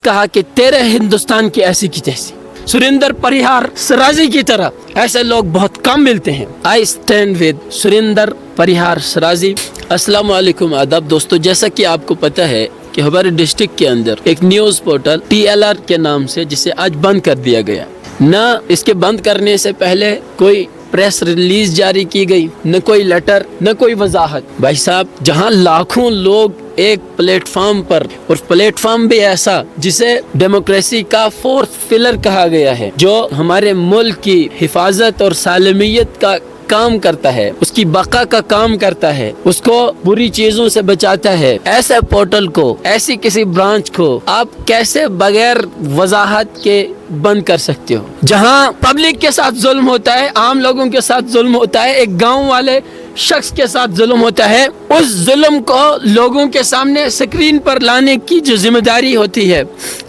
کہا کہ تیرے ہندوستان کی ایسی کی تیسی، سریندر پریہار سرازی کی طرح ایسے لوگ بہت کم ملتے ہیں۔ I stand with Surinder Parihar Sarazi. السلام علیکم، آداب دوستو۔ جیسا کہ آپ کو پتہ ہے کہ ہمارے ڈسٹرکٹ کے اندر ایک نیوز پورٹل TLR کے نام سے جسے آج بند کر دیا گیا، نہ اس کے بند کرنے سے پہلے کوئی پریس ریلیز جاری کی گئی، نہ کوئی لیٹر، نہ کوئی وضاحت۔ بھائی صاحب، جہاں لاکھوں لوگ ایک پلیٹ فارم پر، اور پلیٹ فارم بھی ایسا جسے ڈیموکریسی کا فورتھ پلر کہا گیا ہے، جو ہمارے ملک کی حفاظت اور سالمیت کا کام کرتا ہے، اس کی بقا کا کام کرتا ہے، اس کو بری چیزوں سے بچاتا ہے، ایسے پورٹل کو، ایسی کسی برانچ کو آپ کیسے بغیر وضاحت کے بند کر سکتے ہو؟ جہاں پبلک کے ساتھ ظلم ہوتا ہے، عام لوگوں کے ساتھ ظلم ہوتا ہے، ایک گاؤں والے شخص کے ساتھ ظلم ہوتا ہے، اس ظلم کو لوگوں کے سامنے اسکرین پر لانے کی جو ذمہ داری ہوتی ہے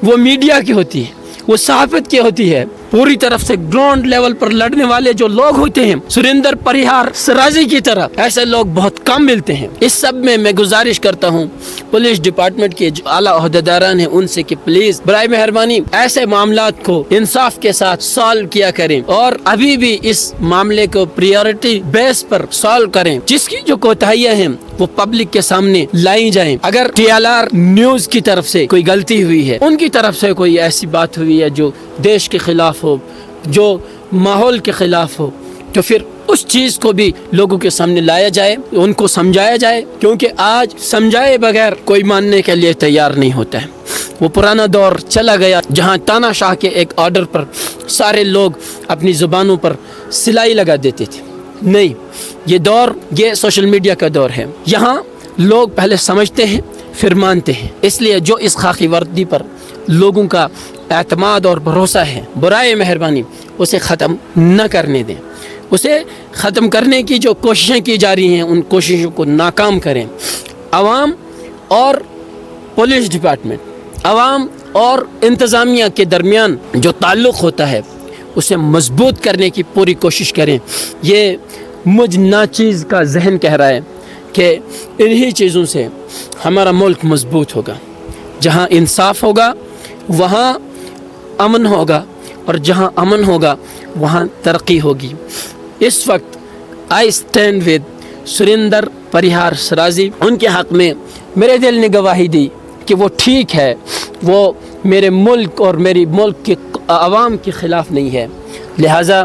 وہ میڈیا کی ہوتی ہے، وہ صحافت کی ہوتی ہے۔ پوری طرف سے گراؤنڈ لیول پر لڑنے والے جو لوگ ہوتے ہیں، سریندر پریہار سرازی کی طرح ایسے لوگ بہت کم ملتے ہیں۔ اس سب میں گزارش کرتا ہوں پولیس ڈپارٹمنٹ کے جو اعلیٰ عہدیداران ہیں ان سے کہ پلیز برائے مہربانی ایسے معاملات کو انصاف کے ساتھ سالو کیا کریں، اور ابھی بھی اس معاملے کو پریورٹی بیس پر سالو کریں۔ جس کی جو کوتاہیاں ہیں وہ پبلک کے سامنے لائی جائیں۔ اگر TLR نیوز کی طرف سے کوئی غلطی ہوئی ہے، ان کی طرف سے کوئی ایسی بات ہوئی ہے جو دیش کے خلاف ہو، جو ماحول کے خلاف ہو، تو پھر اس چیز کو بھی لوگوں کے سامنے لایا جائے، ان کو سمجھایا جائے، کیونکہ آج سمجھائے بغیر کوئی ماننے کے لیے تیار نہیں ہوتا ہے۔ وہ پرانا دور چلا گیا جہاں تانا شاہ کے ایک آرڈر پر سارے لوگ اپنی زبانوں پر سلائی لگا دیتے تھے۔ نہیں، یہ دور، یہ سوشل میڈیا کا دور ہے۔ یہاں لوگ پہلے سمجھتے ہیں پھر مانتے ہیں، اس لیے جو اس خاکی وردی پر لوگوں کا اعتماد اور بھروسہ ہے، برائے مہربانی اسے ختم نہ کرنے دیں۔ اسے ختم کرنے کی جو کوششیں کی جا رہی ہیں، ان کوششوں کو ناکام کریں۔ عوام اور پولیس ڈپارٹمنٹ، عوام اور انتظامیہ کے درمیان جو تعلق ہوتا ہے اسے مضبوط کرنے کی پوری کوشش کریں۔ یہ مجھ ناچیز کا ذہن کہہ رہا ہے کہ انہی چیزوں سے ہمارا ملک مضبوط ہوگا۔ جہاں انصاف ہوگا وہاں امن ہوگا، اور جہاں امن ہوگا وہاں ترقی ہوگی۔ اس وقت I stand with Surinder Parihar Sarazi, ان کے حق میں میرے دل نے گواہی دی کہ وہ ٹھیک ہے، وہ میرے ملک اور میری ملک کے عوام کے خلاف نہیں ہے، لہٰذا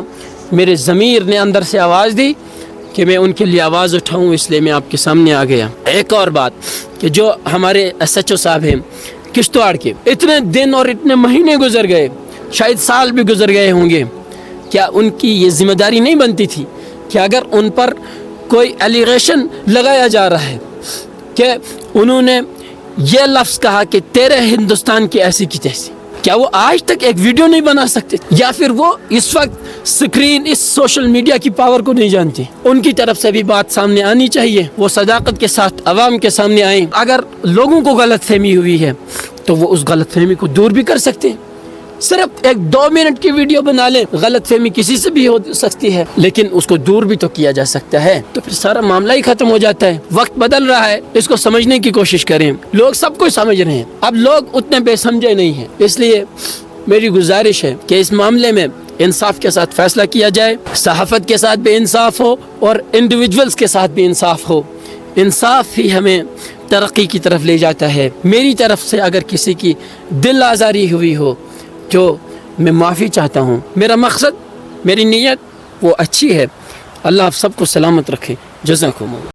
میرے ضمیر نے اندر سے آواز دی کہ میں ان کے لیے آواز اٹھاؤں، اس لیے میں آپ کے سامنے آ گیا۔ ایک اور بات کہ جو ہمارے SHO صاحب ہیں کشتواڑ کے، اتنے دن اور اتنے مہینے گزر گئے، شاید سال بھی گزر گئے ہوں گے، کیا ان کی یہ ذمہ داری نہیں بنتی تھی کہ اگر ان پر کوئی ایلیگیشن لگایا جا رہا ہے کہ انہوں نے یہ لفظ کہا کہ تیرے ہندوستان کی ایسی کی تیسی، کیا وہ آج تک ایک ویڈیو نہیں بنا سکتے؟ یا پھر وہ اس وقت سکرین، اس سوشل میڈیا کی پاور کو نہیں جانتے؟ ان کی طرف سے بھی بات سامنے آنی چاہیے، وہ صداقت کے ساتھ عوام کے سامنے آئیں۔ اگر لوگوں کو غلط فہمی ہوئی ہے تو وہ اس غلط فہمی کو دور بھی کر سکتے ہیں۔ صرف ایک 2 منٹ کی ویڈیو بنا لیں، غلط فہمی کسی سے بھی ہو سکتی ہے، لیکن اس کو دور بھی تو کیا جا سکتا ہے، تو پھر سارا معاملہ ہی ختم ہو جاتا ہے۔ وقت بدل رہا ہے، اس کو سمجھنے کی کوشش کریں۔ لوگ سب کچھ سمجھ رہے ہیں، اب لوگ اتنے بے سمجھے نہیں ہیں، اس لیے میری گزارش ہے کہ اس معاملے میں انصاف کے ساتھ فیصلہ کیا جائے، صحافت کے ساتھ بھی انصاف ہو اور انڈیویجولز کے ساتھ بھی انصاف ہو۔ انصاف ہی ہمیں ترقی کی طرف لے جاتا ہے۔ میری طرف سے اگر کسی کی دل آزاری ہوئی ہو جو میں معافی چاہتا ہوں، میرا مقصد، میری نیت وہ اچھی ہے۔ اللہ آپ سب کو سلامت رکھے۔ جزاکم اللہ۔